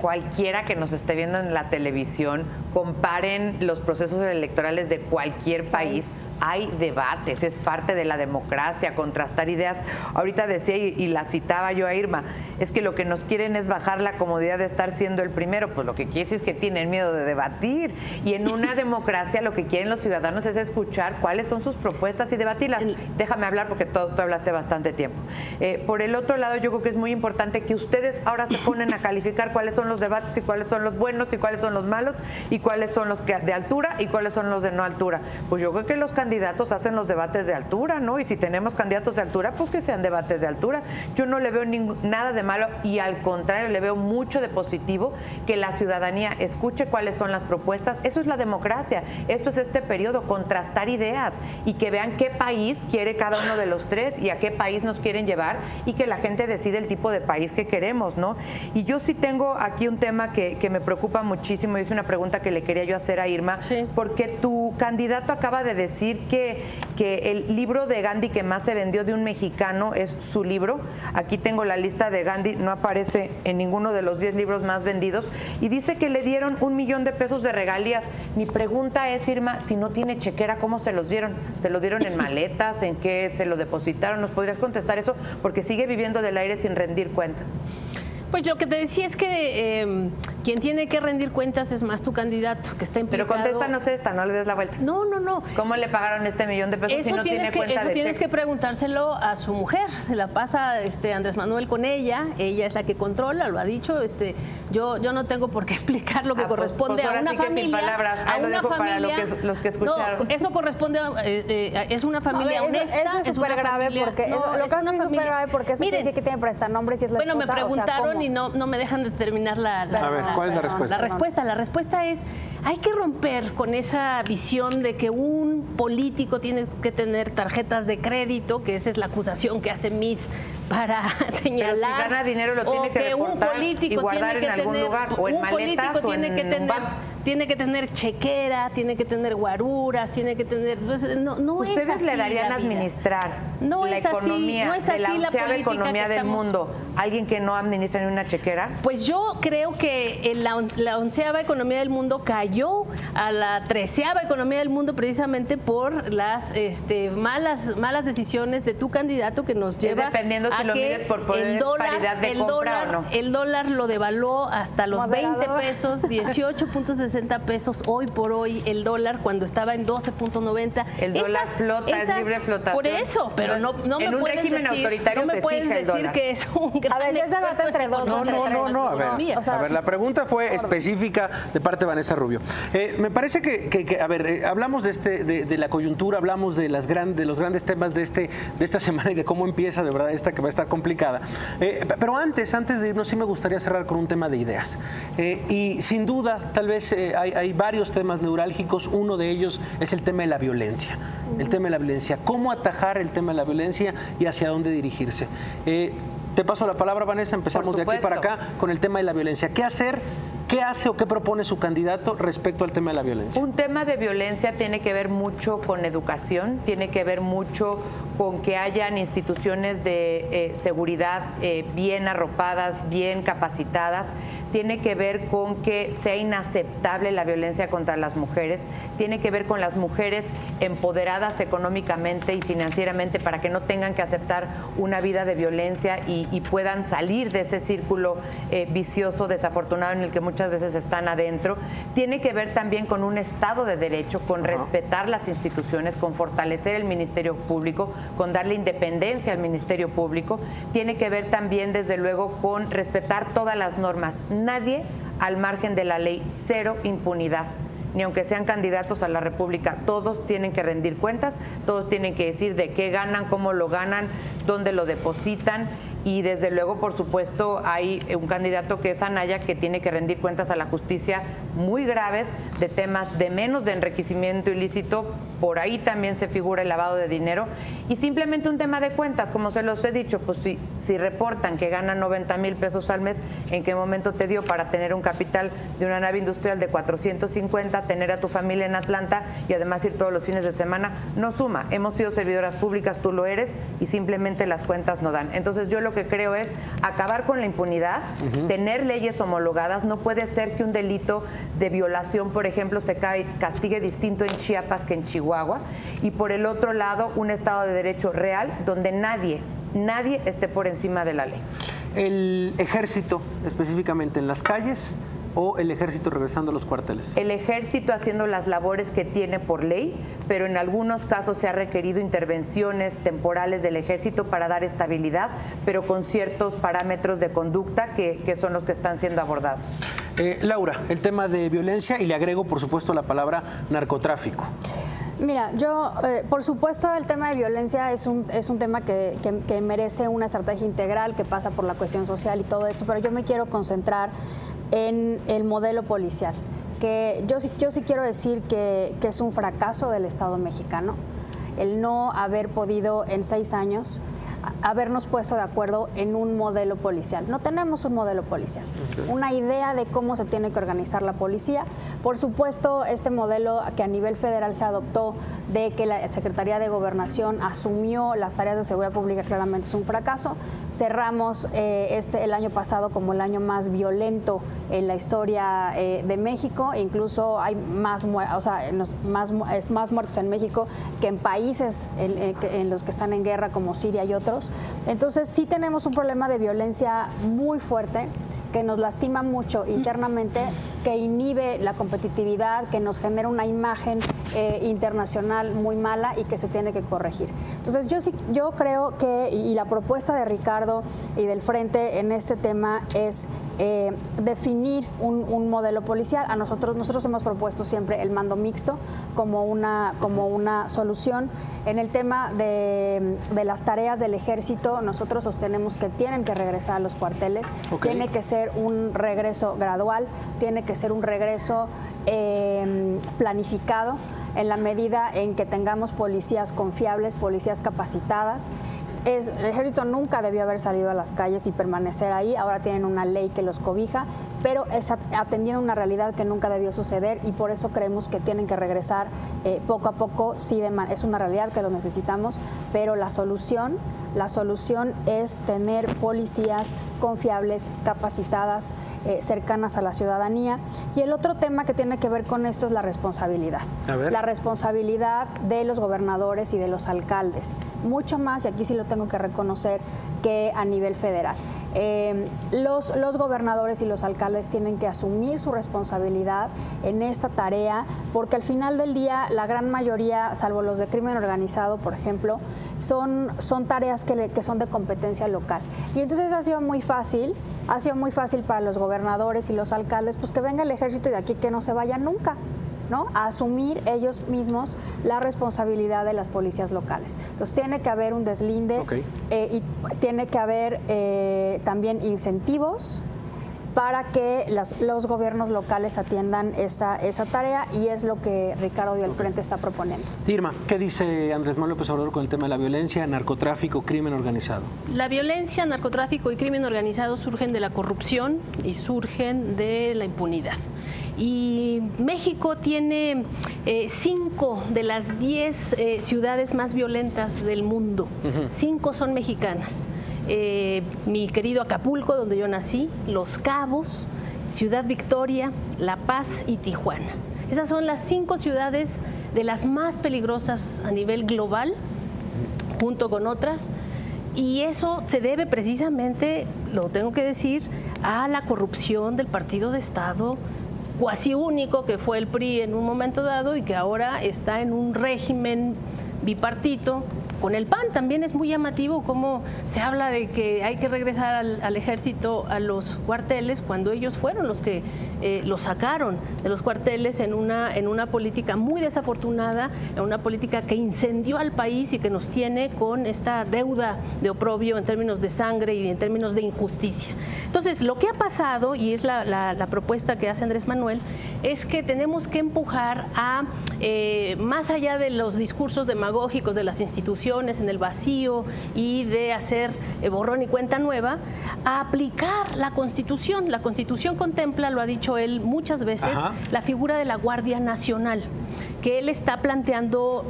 Cualquiera que nos esté viendo en la televisión, comparen los procesos electorales de cualquier país. Hay debates, es parte de la democracia, contrastar ideas. Ahorita decía, y la citaba yo a Irma, es que lo que nos quieren es bajar la comodidad de estar siendo el primero. Pues lo que quiere decir es que tienen miedo de debatir. Y en una democracia lo que quieren los ciudadanos es escuchar cuáles son sus propuestas y debatirlas. Déjame hablar porque tú hablaste bastante tiempo. Por el otro lado, yo creo que es muy importante que ustedes ahora se ponen a calificar cuáles son los debates y cuáles son los buenos y cuáles son los malos y cuáles son los de altura y cuáles son los de no altura. Pues yo creo que los candidatos hacen los debates de altura, ¿no? Y si tenemos candidatos de altura, pues que sean debates de altura. Yo no le veo nada de malo y al contrario le veo mucho de positivo que la ciudadanía escuche cuáles son las propuestas. Eso es la democracia. Esto es este periodo, contrastar ideas y que vean qué país quiere cada uno de los tres y a qué país nos quieren llevar y que la gente decide el tipo de país que queremos, ¿no? Y yo sí tengo aquí un tema que me preocupa muchísimo y es una pregunta que le quería yo hacer a Irma, sí, porque tu candidato acaba de decir que el libro de Gandhi que más se vendió de un mexicano es su libro. Aquí tengo la lista de Gandhi, no aparece en ninguno de los 10 libros más vendidos y dice que le dieron $1 millón de regalías. Mi pregunta es, Irma, si no tiene chequera, ¿cómo se los dieron? ¿Se lo dieron en maletas? ¿En qué se lo depositaron? ¿Nos podrías contestar eso? Porque sigue viviendo del aire sin rendir cuentas. Pues lo que te decía es que quien tiene que rendir cuentas es más tu candidato, que está implicado. Pero contéstanos esta, no le des la vuelta. No. ¿Cómo le pagaron $1 millón si no tiene cuenta de cheques? Tienes que preguntárselo a su mujer. Se la pasa Andrés Manuel con ella es la que controla, lo ha dicho. Yo no tengo por qué explicar lo que corresponde a una familia. Sin palabras. A una familia. Para los que escucharon. No, eso corresponde es una familia honesta. Eso es súper grave porque lo que es súper grave porque eso quiere decir que tiene que prestar nombres y es la esposa. Bueno, me preguntaron y no me dejan de terminar la ¿cuál es la respuesta? La respuesta es, hay que romper con esa visión de que un político tiene que tener tarjetas de crédito, que esa es la acusación que hace Meade para señalar. Pero si gana dinero lo tiene que reportar y guardar en algún lugar, o en maletas o en un banco. Tiene que tener chequera, tiene que tener guaruras, tiene que tener... Pues, no ¿Ustedes es así le darían a administrar la economía de la onceava economía del mundo a alguien que no administra ni una chequera? Pues yo creo que la onceava economía del mundo cayó a la 13ª economía del mundo precisamente por las malas decisiones de tu candidato que nos lleva dependiendo si lo mides por poder paridad de compra o no. El dólar lo devaluó hasta los 20 pesos, 18.60 pesos hoy por hoy el dólar cuando estaba en 12.90. El dólar flota, es libre flotación. Por eso, pero no me puedes decir que es un gran... A ver, es debate entre dos. No, a ver, la pregunta fue específica de parte de Vanessa Rubio. Me parece que hablamos de la coyuntura, hablamos de los grandes temas de esta semana y de cómo empieza de verdad esta que va a estar complicada. Pero antes de irnos sí me gustaría cerrar con un tema de ideas. Y sin duda, tal vez hay varios temas neurálgicos, uno de ellos es el tema de la violencia. El tema de la violencia, cómo atajar el tema de la violencia y hacia dónde dirigirse. Te paso la palabra, Vanessa, empezamos de aquí para acá con el tema de la violencia. ¿Qué hacer? ¿Qué hace o qué propone su candidato respecto al tema de la violencia? Un tema de violencia tiene que ver mucho con educación, tiene que ver mucho con que hayan instituciones de seguridad bien arropadas, bien capacitadas, tiene que ver con que sea inaceptable la violencia contra las mujeres, tiene que ver con las mujeres empoderadas económicamente y financieramente para que no tengan que aceptar una vida de violencia y puedan salir de ese círculo vicioso, desafortunado en el que muchas veces están adentro. Tiene que ver también con un Estado de Derecho, con respetar las instituciones, con fortalecer el Ministerio Público, con darle independencia al Ministerio Público. Tiene que ver también, desde luego, con respetar todas las normas. Nadie al margen de la ley, cero impunidad. Ni aunque sean candidatos a la República, todos tienen que rendir cuentas, todos tienen que decir de qué ganan, cómo lo ganan, dónde lo depositan. Y desde luego, por supuesto, hay un candidato que es Anaya, que tiene que rendir cuentas a la justicia muy graves de temas de menos de enriquecimiento ilícito por ahí también se figura el lavado de dinero y simplemente un tema de cuentas, como se los he dicho, pues si reportan que ganan 90,000 pesos al mes, ¿en qué momento te dio para tener un capital de una nave industrial de 450, tener a tu familia en Atlanta y además ir todos los fines de semana? No suma. Hemos sido servidoras públicas, tú lo eres, y simplemente las cuentas no dan. Entonces yo lo que creo es acabar con la impunidad, tener leyes homologadas. No puede ser que un delito de violación, por ejemplo, se castigue distinto en Chiapas que en Chihuahua, y por el otro lado un Estado de Derecho real donde nadie esté por encima de la ley. El ejército, específicamente en las calles, o el ejército regresando a los cuarteles? El ejército haciendo las labores que tiene por ley, pero en algunos casos se ha requerido intervenciones temporales del ejército para dar estabilidad, pero con ciertos parámetros de conducta que son los que están siendo abordados. Laura, el tema de violencia, y le agrego, por supuesto, la palabra narcotráfico. Mira, yo, por supuesto, el tema de violencia es un tema que merece una estrategia integral que pasa por la cuestión social y todo esto, pero yo me quiero concentrar en el modelo policial, que yo sí quiero decir que es un fracaso del Estado mexicano el no haber podido en 6 años habernos puesto de acuerdo en un modelo policial. No tenemos un modelo policial, una idea de cómo se tiene que organizar la policía. Por supuesto, este modelo que a nivel federal se adoptó de que la Secretaría de Gobernación asumió las tareas de seguridad pública claramente es un fracaso. Cerramos el año pasado como el año más violento en la historia de México. Incluso hay más muertos en México que en países en los que están en guerra como Siria y otros. Entonces sí tenemos un problema de violencia muy fuerte que nos lastima mucho internamente, que inhibe la competitividad, que nos genera una imagen internacional muy mala y que se tiene que corregir. Entonces yo creo que, y la propuesta de Ricardo y del Frente en este tema es definir un modelo policial. Nosotros hemos propuesto siempre el mando mixto como una solución. En el tema de las tareas del ejército, nosotros sostenemos que tienen que regresar a los cuarteles, tiene que ser un regreso gradual, tiene que ser un regreso planificado en la medida en que tengamos policías confiables, policías capacitadas. El ejército nunca debió haber salido a las calles y permanecer ahí, ahora tienen una ley que los cobija, pero es atendiendo una realidad que nunca debió suceder y por eso creemos que tienen que regresar poco a poco. Sí, es una realidad que lo necesitamos, pero la solución es tener policías confiables, capacitadas, cercanas a la ciudadanía. Y el otro tema que tiene que ver con esto es la responsabilidad. La responsabilidad de los gobernadores y de los alcaldes, mucho más, y aquí sí lo tengo que reconocer, que a nivel federal. Los gobernadores y los alcaldes tienen que asumir su responsabilidad en esta tarea, porque al final del día la gran mayoría, salvo los de crimen organizado, por ejemplo, son tareas que son de competencia local. Y entonces ha sido muy fácil para los gobernadores y los alcaldes, pues que venga el ejército y de aquí que no se vaya nunca, ¿no? A asumir ellos mismos la responsabilidad de las policías locales. Entonces tiene que haber un deslinde y tiene que haber también incentivos para que los gobiernos locales atiendan esa tarea, y es lo que Ricardo y el Frente está proponiendo. Irma, ¿qué dice Andrés Manuel López Obrador con el tema de la violencia, narcotráfico, crimen organizado? La violencia, narcotráfico y crimen organizado surgen de la corrupción y surgen de la impunidad. Y México tiene 5 de las 10 ciudades más violentas del mundo. 5 son mexicanas. Mi querido Acapulco, donde yo nací, Los Cabos, Ciudad Victoria, La Paz y Tijuana. Esas son las 5 ciudades de las más peligrosas a nivel global, junto con otras. Y eso se debe precisamente, lo tengo que decir, a la corrupción del partido de Estado cuasi único que fue el PRI en un momento dado y que ahora está en un régimen bipartito. Con el PAN también es muy llamativo cómo se habla de que hay que regresar al ejército a los cuarteles cuando ellos fueron los que los sacaron de los cuarteles en una política muy desafortunada, en una política que incendió al país y que nos tiene con esta deuda de oprobio en términos de sangre y en términos de injusticia. Entonces, lo que ha pasado, y es la propuesta que hace Andrés Manuel, es que tenemos que empujar a, más allá de los discursos demagógicos de las instituciones en el vacío y de hacer borrón y cuenta nueva, a aplicar la Constitución. La Constitución contempla, lo ha dicho él muchas veces, la figura de la Guardia Nacional, que él está planteando